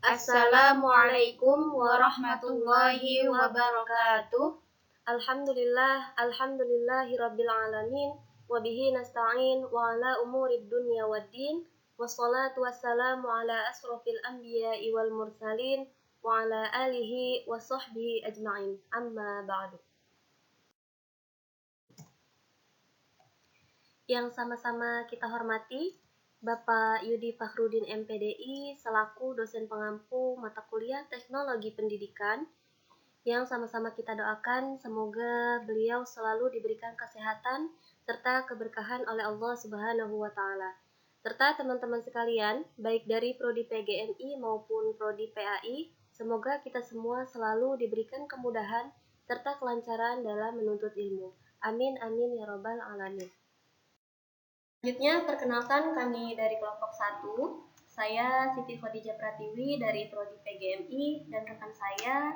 Assalamualaikum warahmatullahi wabarakatuh. Alhamdulillahirabbil alamin wa bihi nasta'in wa ala umurid dunya waddin wassalatu wassalamu ala asrofil anbiya'i wal mursalin wa ala alihi wa sahbihi ajma'in. Amma ba'du. Yang sama-sama kita hormati Bapak Yudi Fakhrudin MPDI selaku dosen pengampu mata kuliah Teknologi Pendidikan, yang sama-sama kita doakan semoga beliau selalu diberikan kesehatan serta keberkahan oleh Allah Subhanahu wa taala. Serta teman-teman sekalian, baik dari prodi PGMI maupun prodi PAI, semoga kita semua selalu diberikan kemudahan serta kelancaran dalam menuntut ilmu. Amin amin ya rabbal alamin. Selanjutnya, perkenalkan kami dari kelompok 1. Saya Siti Khadijah Pratiwi dari prodi PGMI dan rekan saya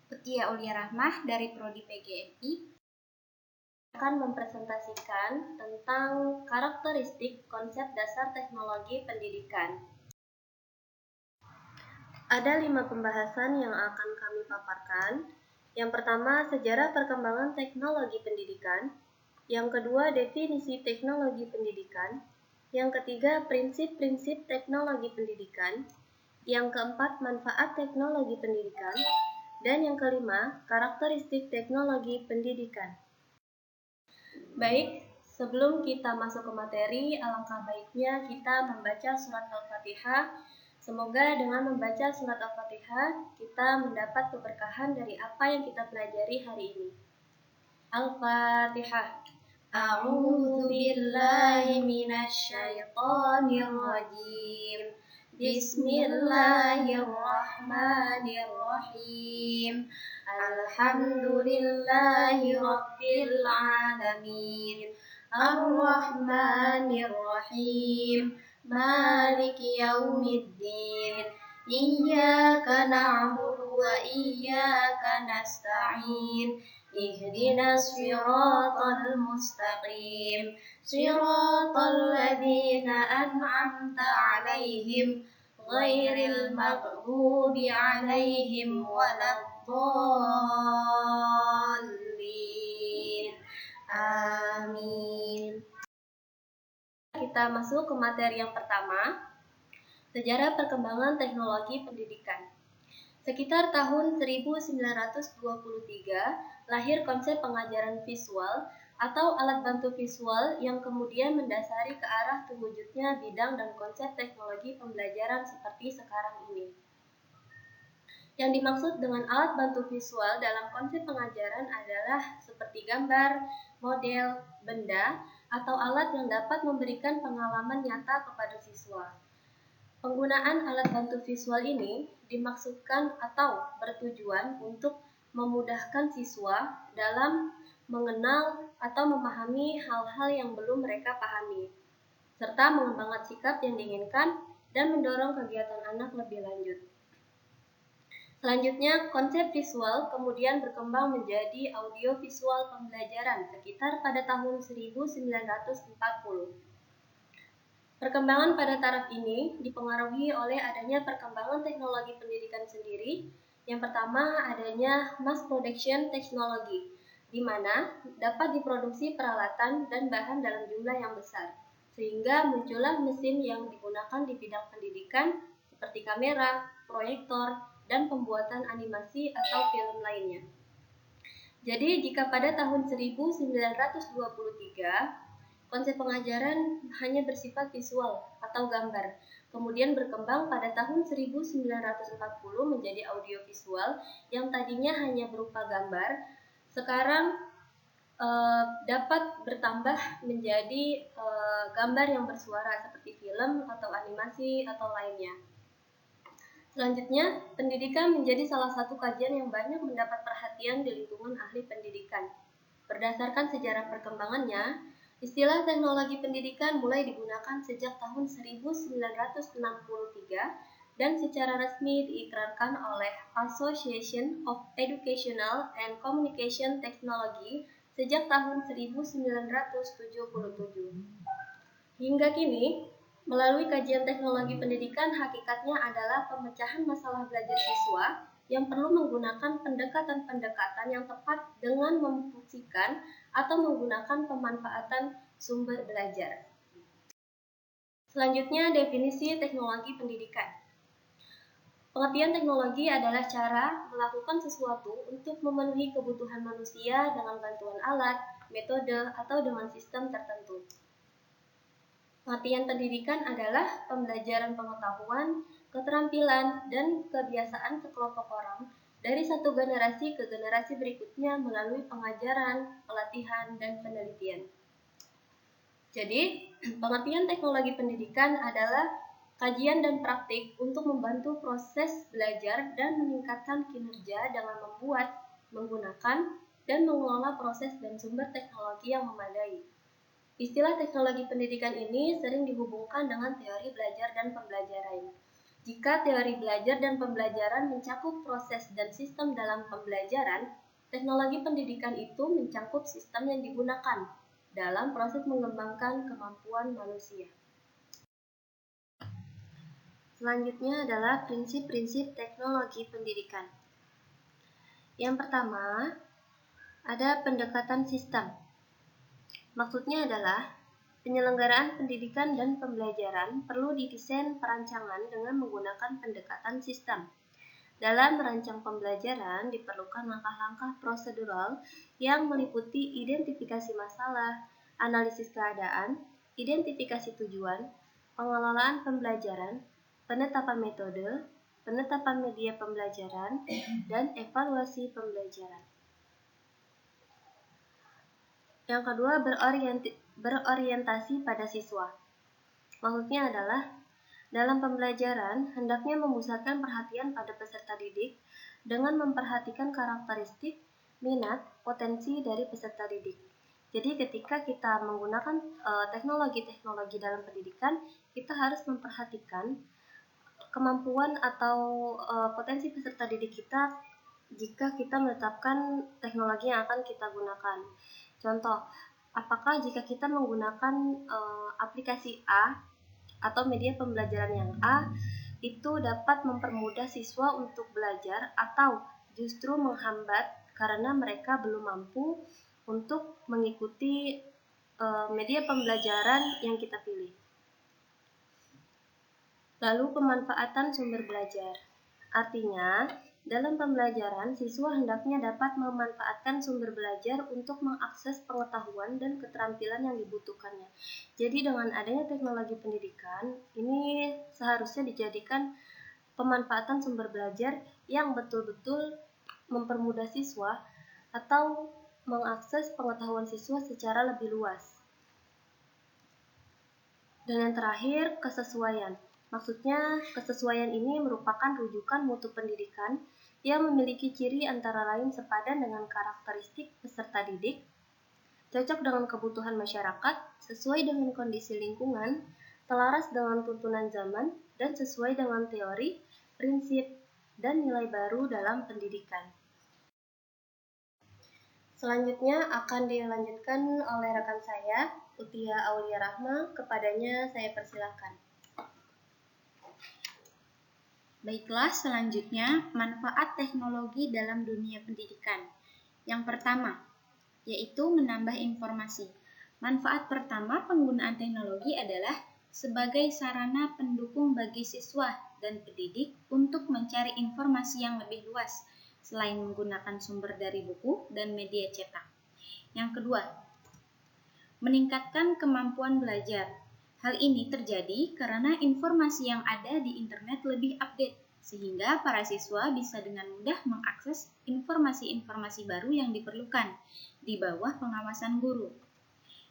Utia Aulia Rahmah dari prodi PGMI akan mempresentasikan tentang karakteristik konsep dasar teknologi pendidikan. Ada 5 pembahasan yang akan kami paparkan. Yang pertama, sejarah perkembangan teknologi pendidikan. Yang kedua, definisi teknologi pendidikan. Yang ketiga, prinsip-prinsip teknologi pendidikan. Yang keempat, manfaat teknologi pendidikan. Dan yang kelima, karakteristik teknologi pendidikan. Baik, sebelum kita masuk ke materi, alangkah baiknya kita membaca surat Al-Fatihah. Semoga dengan membaca surat Al-Fatihah, kita mendapat keberkahan dari apa yang kita pelajari hari ini. Al-Fatihah. A'udzu billahi minasy syaithanir rajim. Bismillahirrahmanirrahim. Alhamdulillahi rabbil alamin. Ar-Rahmanir-Rahim. Maliki yaumiddin. Iyyaka na'budu wa iyyaka nasta'in. Ihdinas siratal mustaqim. Siratal ladzina an'amta 'alaihim ghairil maghdubi 'alaihim waladdallin. Amin. Kita masuk ke materi yang pertama, sejarah perkembangan teknologi pendidikan. Sekitar tahun 1923, lahir konsep pengajaran visual atau alat bantu visual yang kemudian mendasari ke arah terwujudnya bidang dan konsep teknologi pembelajaran seperti sekarang ini. Yang dimaksud dengan alat bantu visual dalam konsep pengajaran adalah seperti gambar, model, benda, atau alat yang dapat memberikan pengalaman nyata kepada siswa. Penggunaan alat bantu visual ini dimaksudkan atau bertujuan untuk memudahkan siswa dalam mengenal atau memahami hal-hal yang belum mereka pahami, serta mengembangkan sikap yang diinginkan dan mendorong kegiatan anak lebih lanjut. Selanjutnya, konsep visual kemudian berkembang menjadi audiovisual pembelajaran sekitar pada tahun 1940. Perkembangan pada taraf ini dipengaruhi oleh adanya perkembangan teknologi pendidikan sendiri. Yang pertama, adanya mass production technology, di mana dapat diproduksi peralatan dan bahan dalam jumlah yang besar, sehingga muncullah mesin yang digunakan di bidang pendidikan seperti kamera, proyektor, dan pembuatan animasi atau film lainnya. Jadi, jika pada tahun 1923, konsep pengajaran hanya bersifat visual atau gambar, kemudian berkembang pada tahun 1940 menjadi audiovisual yang tadinya hanya berupa gambar, sekarang dapat bertambah menjadi gambar yang bersuara seperti film atau animasi atau lainnya. Selanjutnya, pendidikan menjadi salah satu kajian yang banyak mendapat perhatian di lingkungan ahli pendidikan. Berdasarkan sejarah perkembangannya, istilah teknologi pendidikan mulai digunakan sejak tahun 1963 dan secara resmi diikrarkan oleh Association of Educational and Communication Technology sejak tahun 1977. Hingga kini, Melalui kajian teknologi pendidikan, hakikatnya adalah pemecahan masalah belajar siswa yang perlu menggunakan pendekatan-pendekatan yang tepat dengan memfungsikan atau menggunakan pemanfaatan sumber belajar. Selanjutnya, definisi teknologi pendidikan. Pengertian teknologi adalah cara melakukan sesuatu untuk memenuhi kebutuhan manusia dengan bantuan alat, metode, atau dengan sistem tertentu. Pengertian pendidikan adalah pembelajaran pengetahuan, keterampilan, dan kebiasaan sekelompok orang dari satu generasi ke generasi berikutnya melalui pengajaran, pelatihan, dan penelitian. Jadi, pengertian teknologi pendidikan adalah kajian dan praktik untuk membantu proses belajar dan meningkatkan kinerja dengan membuat, menggunakan, dan mengelola proses dan sumber teknologi yang memadai. Istilah teknologi pendidikan ini sering dihubungkan dengan teori belajar dan pembelajaran. Jika teori belajar dan pembelajaran mencakup proses dan sistem dalam pembelajaran, teknologi pendidikan itu mencakup sistem yang digunakan dalam proses mengembangkan kemampuan manusia. Selanjutnya adalah prinsip-prinsip teknologi pendidikan. Yang pertama, ada pendekatan sistem. Maksudnya adalah penyelenggaraan pendidikan dan pembelajaran perlu didesain perancangan dengan menggunakan pendekatan sistem. Dalam merancang pembelajaran diperlukan langkah-langkah prosedural yang meliputi identifikasi masalah, analisis keadaan, identifikasi tujuan, pengelolaan pembelajaran, penetapan metode, penetapan media pembelajaran, dan evaluasi pembelajaran. Yang kedua, berorientasi pada siswa. Maksudnya adalah dalam pembelajaran hendaknya memusatkan perhatian pada peserta didik dengan memperhatikan karakteristik, minat, potensi dari peserta didik. Jadi ketika kita menggunakan teknologi-teknologi dalam pendidikan, kita harus memperhatikan kemampuan atau potensi peserta didik kita jika kita menetapkan teknologi yang akan kita gunakan. Contoh, apakah jika kita menggunakan aplikasi A atau media pembelajaran yang A, itu dapat mempermudah siswa untuk belajar atau justru menghambat karena mereka belum mampu untuk mengikuti media pembelajaran yang kita pilih. Lalu pemanfaatan sumber belajar. Artinya, dalam pembelajaran, siswa hendaknya dapat memanfaatkan sumber belajar untuk mengakses pengetahuan dan keterampilan yang dibutuhkannya. Jadi dengan adanya teknologi pendidikan, ini seharusnya dijadikan pemanfaatan sumber belajar yang betul-betul mempermudah siswa atau mengakses pengetahuan siswa secara lebih luas. Dan yang terakhir, kesesuaian. Maksudnya, kesesuaian ini merupakan rujukan mutu pendidikan yang memiliki ciri antara lain sepadan dengan karakteristik peserta didik, cocok dengan kebutuhan masyarakat, sesuai dengan kondisi lingkungan, selaras dengan tuntunan zaman, dan sesuai dengan teori, prinsip, dan nilai baru dalam pendidikan. Selanjutnya akan dilanjutkan oleh rekan saya, Utia Aulia Rahma. Kepadanya saya persilakan. Baiklah, selanjutnya manfaat teknologi dalam dunia pendidikan. Yang pertama, yaitu menambah informasi. Manfaat pertama penggunaan teknologi adalah sebagai sarana pendukung bagi siswa dan pendidik untuk mencari informasi yang lebih luas, selain menggunakan sumber dari buku dan media cetak. Yang kedua, meningkatkan kemampuan belajar. Hal ini terjadi karena informasi yang ada di internet lebih update, sehingga para siswa bisa dengan mudah mengakses informasi-informasi baru yang diperlukan di bawah pengawasan guru.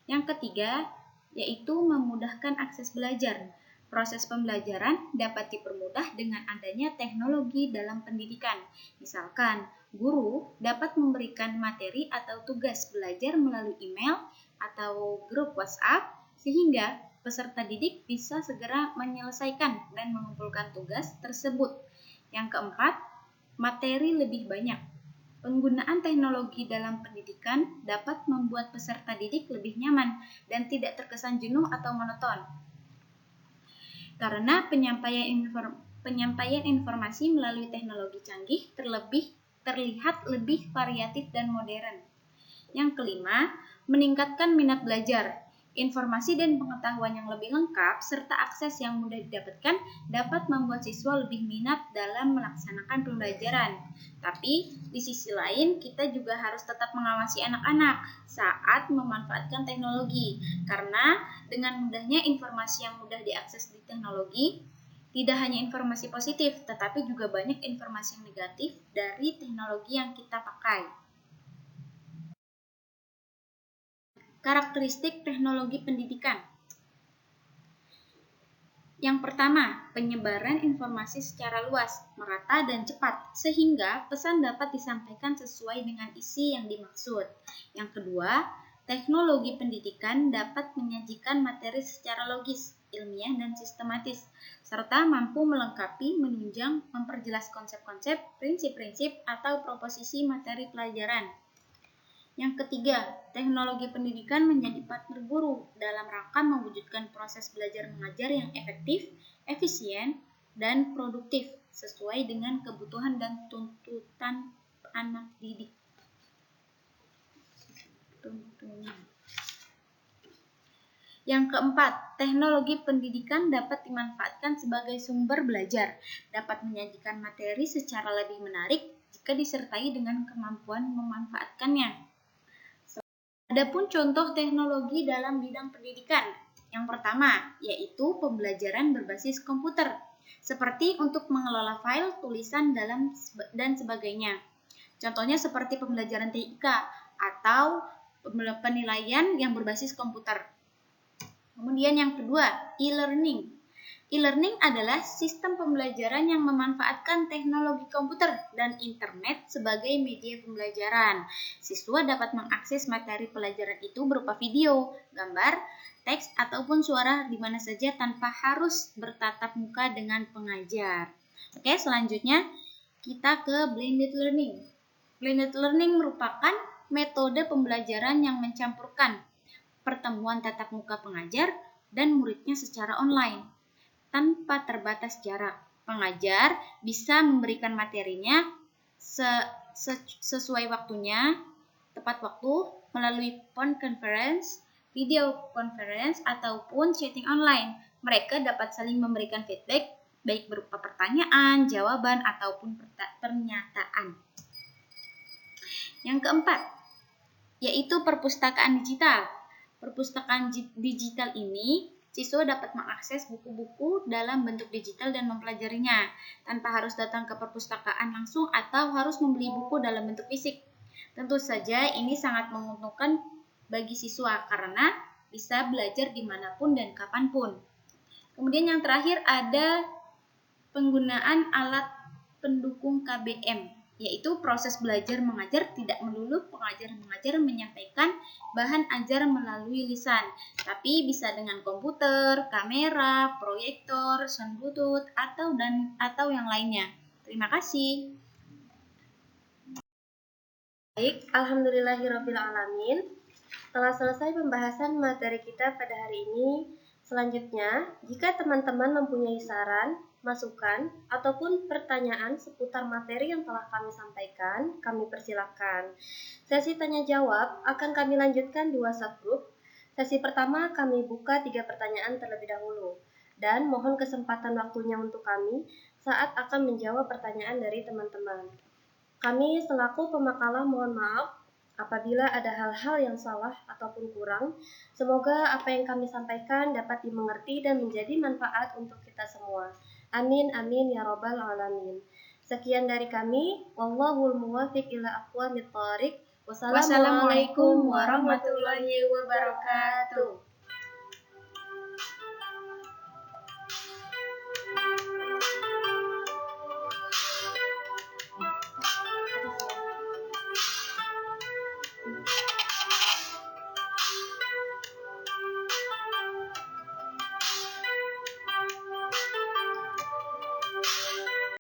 Yang ketiga, yaitu memudahkan akses belajar. Proses pembelajaran dapat dipermudah dengan adanya teknologi dalam pendidikan. Misalkan, guru dapat memberikan materi atau tugas belajar melalui email atau grup WhatsApp, sehingga peserta didik bisa segera menyelesaikan dan mengumpulkan tugas tersebut. Yang keempat, materi lebih banyak. Penggunaan teknologi dalam pendidikan dapat membuat peserta didik lebih nyaman dan tidak terkesan jenuh atau monoton. karena penyampaian informasi melalui teknologi canggih terlihat lebih variatif dan modern. Yang kelima, meningkatkan minat belajar. Informasi dan pengetahuan yang lebih lengkap serta akses yang mudah didapatkan dapat membuat siswa lebih minat dalam melaksanakan pembelajaran. Tapi di sisi lain kita juga harus tetap mengawasi anak-anak saat memanfaatkan teknologi, karena dengan mudahnya informasi yang mudah diakses di teknologi, tidak hanya informasi positif, tetapi juga banyak informasi yang negatif dari teknologi yang kita pakai. Karakteristik teknologi pendidikan. Yang pertama, penyebaran informasi secara luas, merata dan cepat, sehingga pesan dapat disampaikan sesuai dengan isi yang dimaksud. Yang kedua, teknologi pendidikan dapat menyajikan materi secara logis, ilmiah dan sistematis, serta mampu melengkapi, menunjang, memperjelas konsep-konsep, prinsip-prinsip, atau proposisi materi pelajaran. Yang ketiga, teknologi pendidikan menjadi partner guru dalam rangka mewujudkan proses belajar mengajar yang efektif, efisien, dan produktif sesuai dengan kebutuhan dan tuntutan anak didik. Yang keempat, teknologi pendidikan dapat dimanfaatkan sebagai sumber belajar, dapat menyajikan materi secara lebih menarik jika disertai dengan kemampuan memanfaatkannya. Adapun contoh teknologi dalam bidang pendidikan. Yang pertama, yaitu pembelajaran berbasis komputer, seperti untuk mengelola file, tulisan, dan sebagainya. Contohnya seperti pembelajaran TIK atau penilaian yang berbasis komputer. Kemudian yang kedua, e-learning. E-learning adalah sistem pembelajaran yang memanfaatkan teknologi komputer dan internet sebagai media pembelajaran. Siswa dapat mengakses materi pelajaran itu berupa video, gambar, teks, ataupun suara di mana saja tanpa harus bertatap muka dengan pengajar. Oke, selanjutnya kita ke blended learning. Blended learning merupakan metode pembelajaran yang mencampurkan pertemuan tatap muka pengajar dan muridnya secara online tanpa terbatas jarak. Pengajar bisa memberikan materinya sesuai waktunya, tepat waktu, melalui phone conference, video conference, ataupun chatting online. Mereka dapat saling memberikan feedback, baik berupa pertanyaan, jawaban, ataupun pernyataan. Yang keempat, yaitu perpustakaan digital. Perpustakaan digital ini siswa dapat mengakses buku-buku dalam bentuk digital dan mempelajarinya tanpa harus datang ke perpustakaan langsung atau harus membeli buku dalam bentuk fisik. Tentu saja ini sangat menguntungkan bagi siswa karena bisa belajar dimanapun dan kapanpun. Kemudian yang terakhir ada penggunaan alat pendukung KBM, yaitu proses belajar mengajar tidak melulu pengajar menyampaikan bahan ajar melalui lisan, tapi bisa dengan komputer, kamera, proyektor, sound bluetooth, atau yang lainnya. Terima kasih. Baik, alhamdulillahirrabbilalamin. Telah selesai pembahasan materi kita pada hari ini. Selanjutnya, jika teman-teman mempunyai saran, masukan, ataupun pertanyaan seputar materi yang telah kami sampaikan, kami persilakan. Sesi tanya jawab akan kami lanjutkan 2 subgroup. Sesi pertama kami buka 3 pertanyaan terlebih dahulu, dan mohon kesempatan waktunya untuk kami saat akan menjawab pertanyaan dari teman-teman. Kami selaku pemakalah mohon maaf apabila ada hal-hal yang salah ataupun kurang. Semoga apa yang kami sampaikan dapat dimengerti dan menjadi manfaat untuk kita semua. Amin amin ya rabbal alamin. Sekian dari kami. Wallahul muwaffiq ila aqwamit thoriq. Wassalamualaikum warahmatullahi wabarakatuh.